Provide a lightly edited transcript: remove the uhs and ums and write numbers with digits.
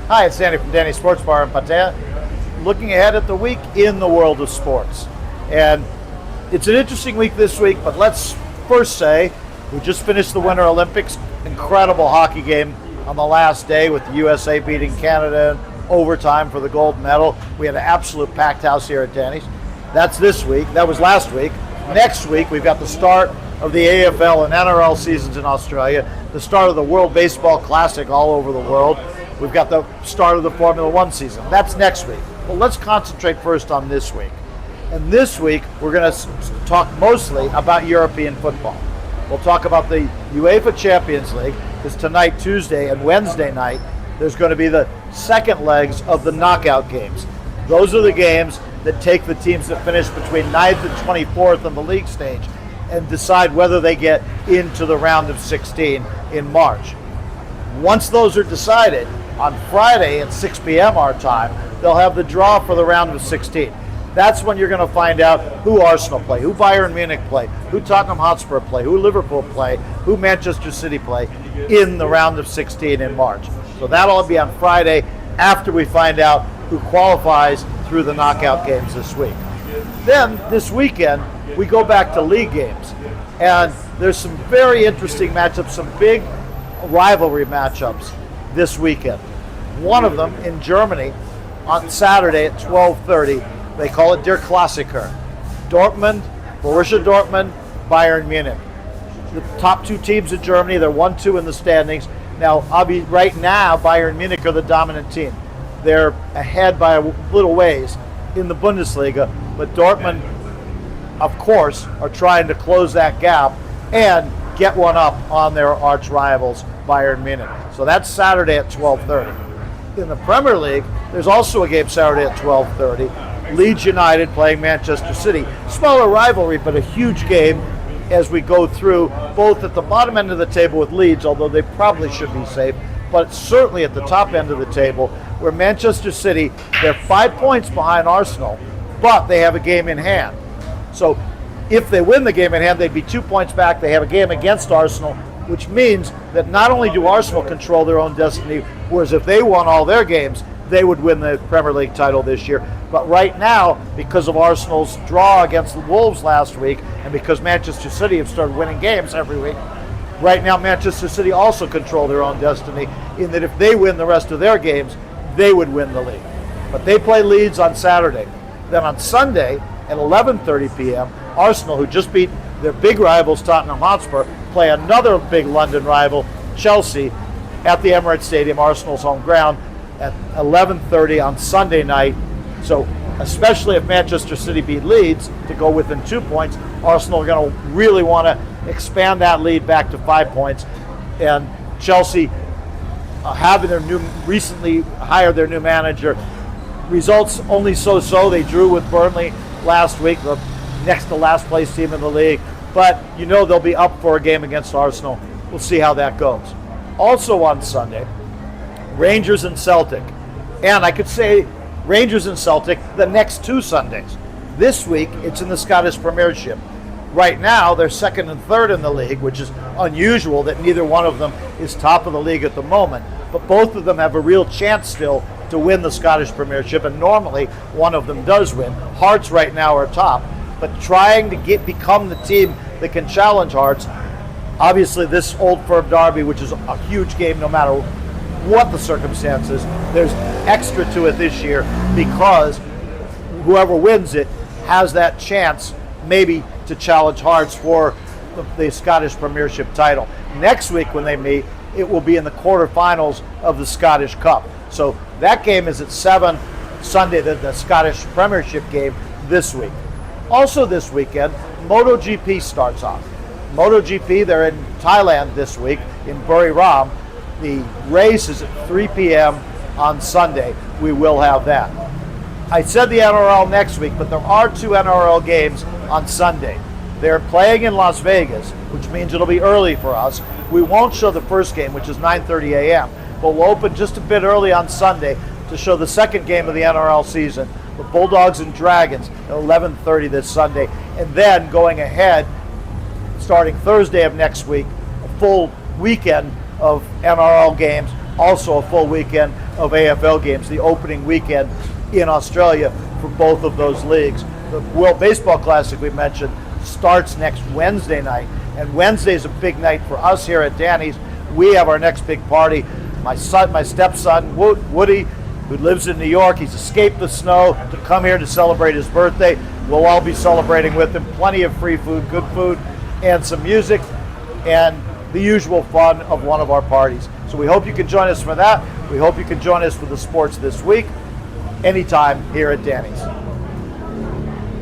Hi, it's Danny from Danny Sports Bar in Pattaya. Looking ahead at the week in the world of sports. And it's an interesting week this week, but let's first say we just finished the Winter Olympics. Incredible hockey game on the last day with the USA beating Canada in overtime for the gold medal. We had an absolute packed house here at Danny's. That's this week. That was last week. Next week, we've got the start of the AFL and NRL seasons in Australia, the start of the World Baseball Classic all over the world. We've got the start of the Formula One season. That's next week. But let's concentrate first on this week. And this week, we're going to talk mostly about European football. We'll talk about the UEFA Champions League, because tonight, Tuesday, and Wednesday night, there's going to be the second legs of the knockout games. Those are the games that take the teams that finish between 9th and 24th on the league stage and decide whether they get into the round of 16 in March. Once those are decided, on Friday at 6 p.m. our time, they'll have the draw for the round of 16. That's when you're going to find out who Arsenal play, who Bayern Munich play, who Tottenham Hotspur play, who Liverpool play, who Manchester City play in the round of 16 in March. So that'll be on Friday after we find out who qualifies through the knockout games this week. Then this weekend, we go back to league games. And there's some very interesting matchups, some big rivalry matchups this weekend. One of them in Germany on Saturday at 12:30. They call it Der Klassiker. Dortmund, Borussia Dortmund, Bayern Munich. The top two teams in Germany, they're 1-2 in the standings. Now, right now, Bayern Munich are the dominant team. They're ahead by a little ways in the Bundesliga, but Dortmund, of course, are trying to close that gap and get one up on their arch rivals, Bayern Munich. So that's Saturday at 12:30. In the Premier League, there's also a game Saturday at 12:30. Leeds United playing Manchester City. Smaller rivalry, but a huge game as we go through, both at the bottom end of the table with Leeds, although they probably should be safe, but certainly at the top end of the table, where Manchester City, they're 5 points behind Arsenal, but they have a game in hand. So if they win the game in hand, they'd be 2 points back. They have a game against Arsenal, which means that not only do Arsenal control their own destiny, whereas if they won all their games, they would win the Premier League title this year. But right now, because of Arsenal's draw against the Wolves last week, and because Manchester City have started winning games every week, right now Manchester City also control their own destiny, in that if they win the rest of their games, they would win the league. But they play Leeds on Saturday. Then on Sunday at 11:30 p.m., Arsenal, who just beat their big rivals Tottenham Hotspur, play another big London rival, Chelsea, at the Emirates Stadium, Arsenal's home ground, at 11:30 on Sunday night. So especially if Manchester City beat Leeds to go within 2 points, Arsenal are going to really want to expand that lead back to 5 points. And Chelsea, having recently hired their new manager, results only so-so. They drew with Burnley last week, the next to last place team in the league. But you know they'll be up for a game against Arsenal. We'll see how that goes. Also on Sunday, Rangers and Celtic. And I could say Rangers and Celtic the next two Sundays. This week, it's in the Scottish Premiership. Right now, they're second and third in the league, which is unusual that neither one of them is top of the league at the moment. But both of them have a real chance still to win the Scottish Premiership, and normally one of them does win. Hearts right now are top, but trying to become the team that can challenge Hearts. Obviously, this Old Firm derby, which is a huge game no matter what the circumstances, there's extra to it this year because whoever wins it has that chance maybe to challenge Hearts for the Scottish Premiership title. Next week when they meet, it will be in the quarterfinals of the Scottish Cup. So that game is at 7 Sunday, the Scottish Premiership game this week. Also this weekend, MotoGP starts off. MotoGP, they're in Thailand this week in Buriram. The race is at 3 p.m. on Sunday. We will have that. I said the NRL next week, but there are two NRL games on Sunday. They're playing in Las Vegas, which means it'll be early for us. We won't show the first game, which is 9:30 a.m., but we'll open just a bit early on Sunday to show the second game of the NRL season, the Bulldogs and Dragons, at 11:30 this Sunday. And then going ahead, starting Thursday of next week, a full weekend of NRL games also a full weekend of AFL games, the opening weekend in Australia for both of those leagues. The World Baseball Classic we mentioned starts next Wednesday night, and Wednesday is a big night for us here at Danny's. We have our next big party. My stepson, Woody, who lives in New York, he's escaped the snow to come here to celebrate his birthday. We'll all be celebrating with him. Plenty of free food, good food, and some music, and the usual fun of one of our parties. So we hope you can join us for that. We hope you can join us for the sports this week, anytime here at Danny's.